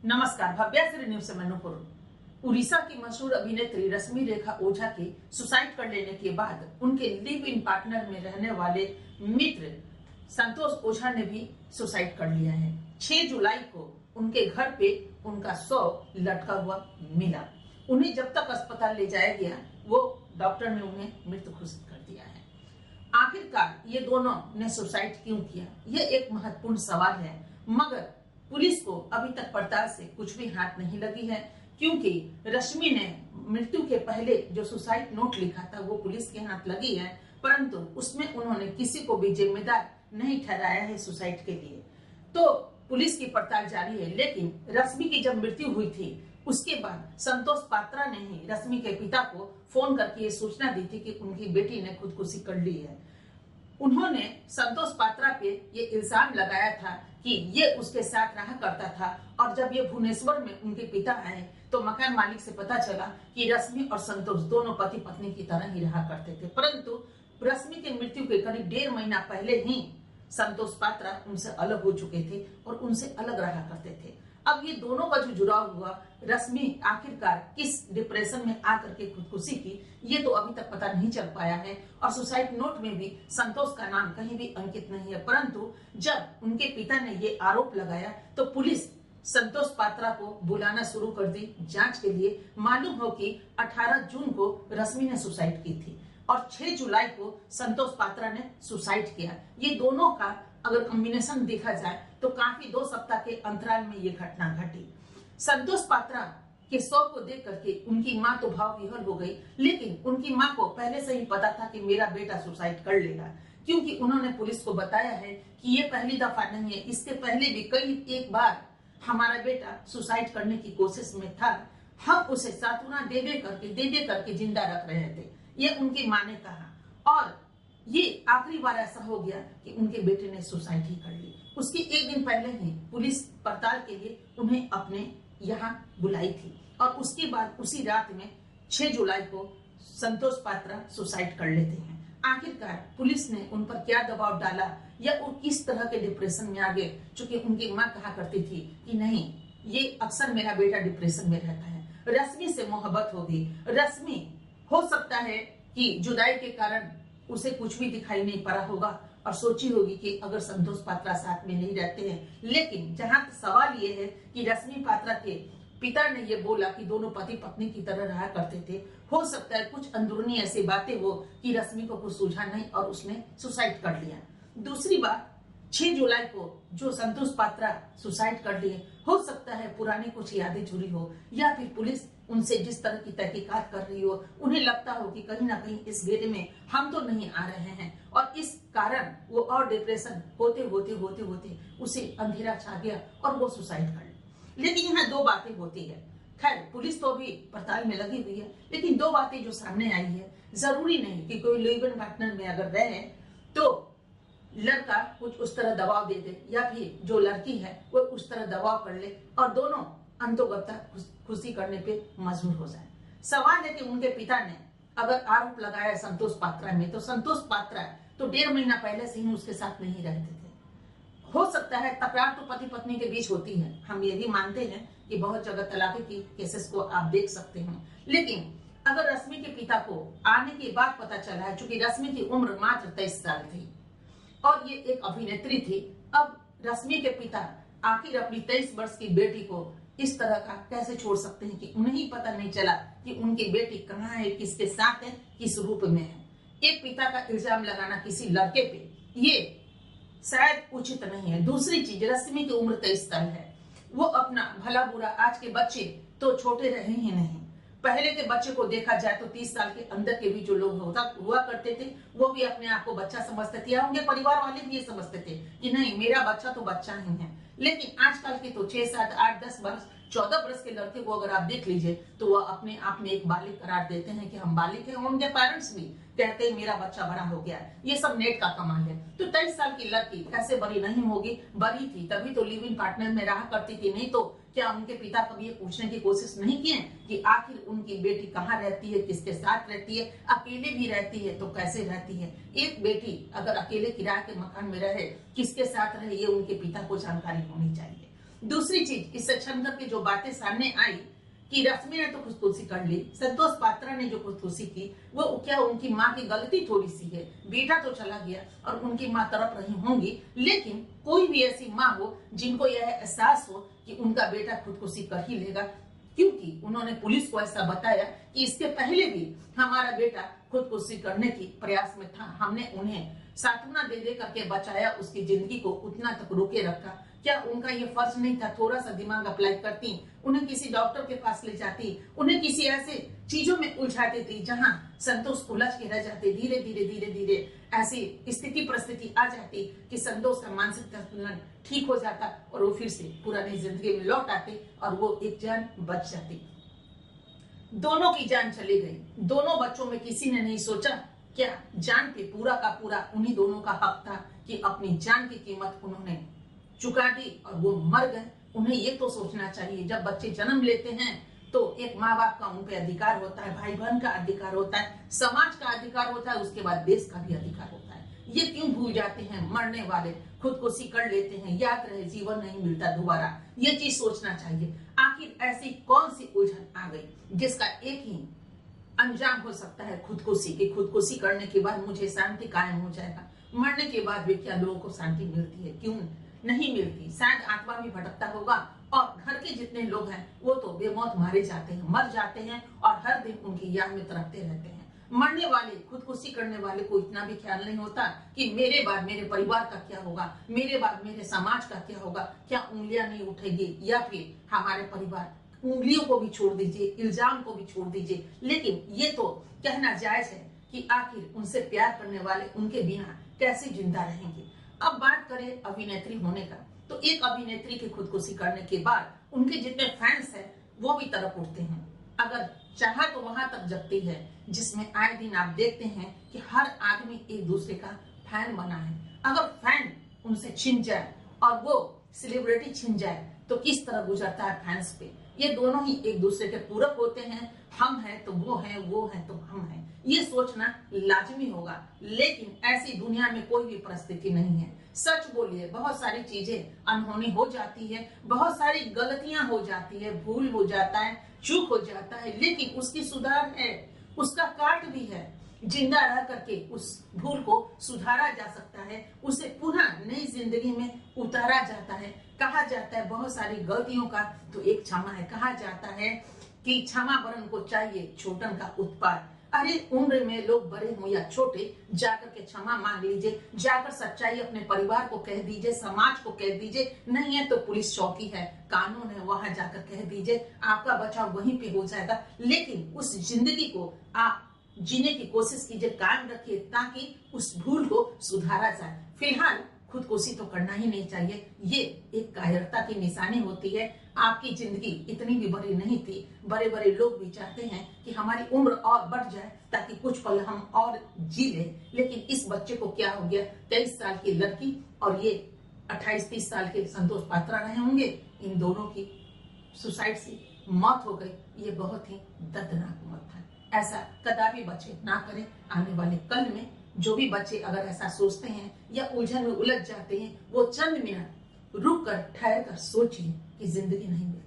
नमस्कार। भव्याश्री न्यूज से मनोपुर। उड़ीसा की मशहूर अभिनेत्री रश्मि रेखा ओझा के सुसाइड कर लेने के बाद उनके लिव इन पार्टनर में रहने वाले मित्र संतोष ओझा ने भी सुसाइड कर लिया है। 6 जुलाई को उनके घर पे उनका शव लटका हुआ मिला। उन्हें जब तक अस्पताल ले जाया गया वो डॉक्टर ने उन्हें मृत घोषित कर दिया है। आखिरकार ये दोनों ने सुसाइड क्यों किया, यह एक महत्वपूर्ण सवाल है, मगर पुलिस को अभी तक पड़ताल से कुछ भी हाथ नहीं लगी है, क्योंकि रश्मि ने मृत्यु के पहले जो सुसाइड नोट लिखा था वो पुलिस के हाथ लगी है, परंतु उसमें उन्होंने किसी को भी जिम्मेदार नहीं ठहराया है सुसाइड के लिए। तो पुलिस की पड़ताल जारी है। लेकिन रश्मि की जब मृत्यु हुई थी उसके बाद संतोष पात्रा ने ही रश्मि के पिता को फोन करके ये सूचना दी थी कि उनकी बेटी ने खुदकुशी कर ली है। उन्होंने संतोष पात्रा पे ये इल्जाम लगाया था कि ये उसके साथ रहा करता था, और जब ये भुवनेश्वर में उनके पिता आए तो मकान मालिक से पता चला कि रश्मि और संतोष दोनों पति पत्नी की तरह ही रहा करते थे। परंतु रश्मि की मृत्यु के करीब 1.5 महीना पहले ही संतोष पात्रा उनसे अलग हो चुके थे और उनसे अलग रहा करते थे। अब ये दोनों का जो जुड़ाव हुआ, रश्मि आखिरकार किस डिप्रेशन में आकर के खुदकुशी की, ये तो अभी तक पता नहीं चल पाया है। और सुसाइड नोट में भी संतोष का नाम कहीं भी अंकित नहीं है। परंतु जब उनके पिता ने ये आरोप लगाया तो पुलिस संतोष पात्रा को बुलाना शुरू कर दी जांच के लिए। मालूम हो कि 18 जून को रश्मि ने सुसाइड की थी और 6 जुलाई को संतोष पात्रा ने सुसाइड किया। ये दोनों का अगर कॉम्बिनेशन देखा जाए तो काफी 2 सप्ताह के अंतराल में ये घटना घटी। संतोष पात्रा के शव को देख करके उनकी मां तो भाव विह्वल हो गई, लेकिन उनकी मां को पहले से ही पता था कि मेरा बेटा सुसाइड कर लेगा, क्योंकि उन्होंने पुलिस को बताया है कि ये पहली दफा नहीं है, इसके पहले भी कई एक बार हमारा बेटा सुसाइड करने की कोशिश में था। हम उसे सांत्वना दे दे करके जिंदा रख रहे थे, ये उनकी मां ने कहा। और ये आखिरी बार ऐसा हो गया कि उनके बेटे ने सुसाइड ही कर ली। उसके एक दिन पहले ही पुलिस पड़ताल के लिए उन्हें अपने यहाँ बुलाई थी और उसके बाद उसी रात में 6 जुलाई को संतोष पात्रा सुसाइड कर लेते हैं। आखिरकार पुलिस ने उन पर क्या दबाव डाला या वो किस तरह के डिप्रेशन में आ गए, चूंकि उनकी मां कहा करती थी कि नहीं, ये अक्सर मेरा बेटा डिप्रेशन में रहता है। रश्मि से मोहब्बत होगी, रश्मि हो सकता है कि जुदाई के कारण उसे कुछ भी दिखाई नहीं पड़ा होगा और सोची होगी कि अगर संतोष पात्रा साथ में नहीं रहते हैं। लेकिन जहां सवाल ये है कि रश्मि पात्रा के पिता ने ये बोला कि दोनों पति पत्नी की तरह रहा करते थे, हो सकता है कुछ अंदरूनी ऐसी बातें हो कि रश्मि को कुछ सूझा नहीं और उसने सुसाइड कर लिया। दूसरी बात, 6 जुलाई को जो संतोष पात्रा सुसाइड कर लिए, हो सकता है पुरानी कुछ यादें जुड़ी हो या फिर पुलिस उनसे जिस तरह की तहकीकात कर रही हो, उन्हें लगता हो कि कहीं ना कहीं इस घेरे में हम तो नहीं आ रहे हैं, और इस कारण वो और डिप्रेशन होते होते उसे अंधेरा छा गया और वो सुसाइड कर ली। लेकिन यहाँ 2 बातें होती है। खैर, पुलिस तो अभी पड़ताल में लगी हुई है, लेकिन 2 बातें जो सामने आई है, जरूरी नहीं कि कोई लिव इन पार्टनर में अगर रहे तो लड़का कुछ उस तरह दबाव दे दे या फिर जो लड़की है वो उस तरह दबाव कर ले और दोनों अंतोगत्ता खुशी करने पे मजबूर हो जाए। सवाल है कि उनके पिता ने अगर आरोप लगाया संतोष पात्रा में, तो संतोष पात्रा तो 1.5 महीना पहले से ही उसके साथ नहीं रहते थे। हो सकता है तकरार तो पति पत्नी के बीच होती है, हम ये भी मानते हैं कि बहुत जगह तलाक की केसेस को आप देख सकते हैं। लेकिन अगर रश्मि के पिता को आने के बाद पता चला है, चूंकि रश्मि की उम्र मात्र 23 साल थी और ये एक अभिनेत्री थी, अब रश्मि के पिता आखिर अपनी 23 वर्ष की बेटी को इस तरह का कैसे छोड़ सकते हैं कि उन्हें ही पता नहीं चला कि उनकी बेटी कहाँ है, किसके साथ है, किस रूप में है। एक पिता का इल्जाम लगाना किसी लड़के पे, ये शायद उचित नहीं है। दूसरी चीज, रश्मि की उम्र 23 साल है, वो अपना भला बुरा, आज के बच्चे तो छोटे रहे ही नहीं, पहले के बच्चे को देखा जाए तो 30 साल के अंदर के भी जो लोग हुआ करते थे वो भी अपने आप को बच्चा समझते थे, या उनके परिवार वाले भी ये समझते थे कि नहीं, मेरा बच्चा तो बच्चा ही है। लेकिन आजकल के तो 6, 7, 8, 10 वर्ष, 14 वर्ष के लड़के को अगर आप देख लीजिए तो वह अपने आप में एक बालिक करार देते हैं कि हम बालिक हैं, और उनके पेरेंट्स भी कहते हैं मेरा बच्चा बड़ा हो गया। ये सब नेट का कमाल है। तो 23 साल की लड़की कैसे बड़ी नहीं होगी, बड़ी थी तभी तो लिव इन पार्टनर में रहा करती थी। नहीं तो क्या उनके पिता कभी ये पूछने की कोशिश नहीं किए कि आखिर उनकी बेटी कहाँ रहती है, किसके साथ रहती है, अकेले भी रहती है तो कैसे रहती है। एक बेटी अगर अकेले किराए के मकान में रहे, किसके साथ रहे, ये उनके पिता को जानकारी होनी चाहिए। दूसरी चीज, इससे छन करके जो बातें सामने आई कि रश्मि ने तो खुदकुशी कर ली, संतोष पात्रा ने जो खुदकुशी की वो क्या उनकी माँ की गलती थोड़ी सी है? बेटा तो चला गया और उनकी माँ तड़प रही होंगी, लेकिन कोई भी ऐसी माँ हो जिनको यह एहसास हो कि उनका बेटा खुदकुशी कर ही लेगा, क्योंकि उन्होंने पुलिस को ऐसा बताया कि इसके पहले भी हमारा बेटा खुदकुशी करने की प्रयास में था, हमने उन्हें सांत्वना दे दे करके बचाया, उसकी जिंदगी को उतना तक रोके रखा। क्या उनका ये फर्ज नहीं था? थोड़ा सा दिमाग अप्लाई करती, उन्हें किसी डॉक्टर के पास ले जाती, उन्हें किसी ऐसे चीजों में उलझाती थी जहां संतोष उलझ के रह जाते। धीरे धीरे धीरे धीरे ऐसी स्थिति परिस्थिति आ जाती कि संतोष का मानसिक संतुलन ठीक हो जाता और वो फिर से पुरानी जिंदगी में लौट आते और वो एक जान बच जाती। दोनों की जान चली गई। दोनों बच्चों में किसी ने नहीं सोचा क्या जान पे पूरा का पूरा उन्हीं दोनों का हक था कि अपनी जान की कीमत उन्होंने चुका दी और वो मर गए। उन्हें ये तो सोचना चाहिए, जब बच्चे जन्म लेते हैं तो एक माँ बाप का उन पे अधिकार होता है, भाई बहन का अधिकार होता है, समाज का अधिकार होता है, उसके बाद देश का भी अधिकार होता है। ये क्यों भूल जाते हैं? मरने वाले खुदकुशी कर लेते हैं, याद रहे जीवन नहीं मिलता दोबारा, ये चीज सोचना चाहिए। आखिर ऐसी कौन सी उलझन आ गई जिसका एक ही अंजाम हो सकता है खुदकुशी की? खुदकुशी करने के बाद मुझे शांति कायम हो जाएगा। मरने के बाद भी क्या लोगों को शांति मिलती है? क्यों नहीं मिलती? शायद आत्मा भी भटकता होगा और घर के जितने लोग हैं वो तो बेमौत मारे जाते हैं, मर जाते हैं और हर दिन उनकी याद में तड़पते रहते हैं। मरने वाले, खुदकुशी करने वाले को इतना भी ख्याल नहीं होता कि मेरे बाद मेरे परिवार का क्या होगा, मेरे बाद मेरे समाज का क्या होगा, क्या उंगलियां नहीं उठेगी या फिर हमारे परिवार। उंगलियों को भी छोड़ दीजिए, इल्जाम को भी छोड़ दीजिए, लेकिन ये तो कहना जायज है कि आखिर उनसे प्यार करने वाले उनके बिना कैसे जिंदा रहेंगे। अब बात करें अभिनेत्री होने का, तो एक अभिनेत्री की खुदकुशी करने के बाद उनके जितने फैंस हैं वो भी तड़प उठते हैं। अगर चाहा तो वहां तक जगती है जिसमें आए दिन आप देखते हैं कि हर आदमी एक दूसरे का फैन बना है। अगर फैन उनसे छिन जाए और वो सेलिब्रिटी छिन जाए तो किस तरह गुजरता है फैंस पे। ये दोनों ही एक दूसरे के पूरक होते हैं, हम हैं तो वो हैं तो हम हैं, ये सोचना लाजमी होगा। लेकिन ऐसी दुनिया में कोई भी परिस्थिति नहीं है। सच बोलिए, बहुत सारी चीजें अनहोनी हो जाती है, बहुत सारी गलतियां हो जाती है, भूल हो जाता है, चूक हो जाता है, लेकिन उसकी सुधार है, उसका काट भी है। जिंदा रह करके उस भूल को सुधारा जा सकता है, उसे पुनः नई जिंदगी में उतारा जाता है। कहा जाता है बहुत सारी गलतियों का तो एक क्षमा है। कहा जाता है कि क्षमा वरण को चाहिए छोटन का उत्पाद। अरे उम्र में लोग बड़े हो या छोटे, जाकर के क्षमा मांग लीजिए, जाकर सच्चाई अपने परिवार को कह दीजिए, समाज को कह दीजिए। नहीं है तो पुलिस चौकी है, कानून है, वहां जाकर कह दीजिए, आपका बचाव वहीं पे हो जाएगा। लेकिन उस जिंदगी को आप जीने की कोशिश कीजिए, कायम रखिए ताकि उस भूल को सुधारा जाए। फिलहाल खुदकुशी तो करना ही नहीं चाहिए, ये एक कायरता की निशानी होती है। आपकी जिंदगी इतनी भी बड़ी नहीं थी, बड़े बड़े लोग भी चाहते हैं कि हमारी उम्र और बढ़ जाए ताकि कुछ पल हम और जी ले। लेकिन इस बच्चे को क्या हो गया? 23 साल की लड़की और ये 28-30 साल के संतोष पात्रा रहे होंगे, इन दोनों की सुसाइड से मौत हो गई। ये बहुत ही दर्दनाक मौत था। ऐसा कदापि बच्चे ना करें। आने वाले कल में जो भी बच्चे अगर ऐसा सोचते हैं या उलझन में उलझ जाते हैं, वो चंद मिनट रुक कर ठहर कर सोचिए कि जिंदगी नहीं मिलती।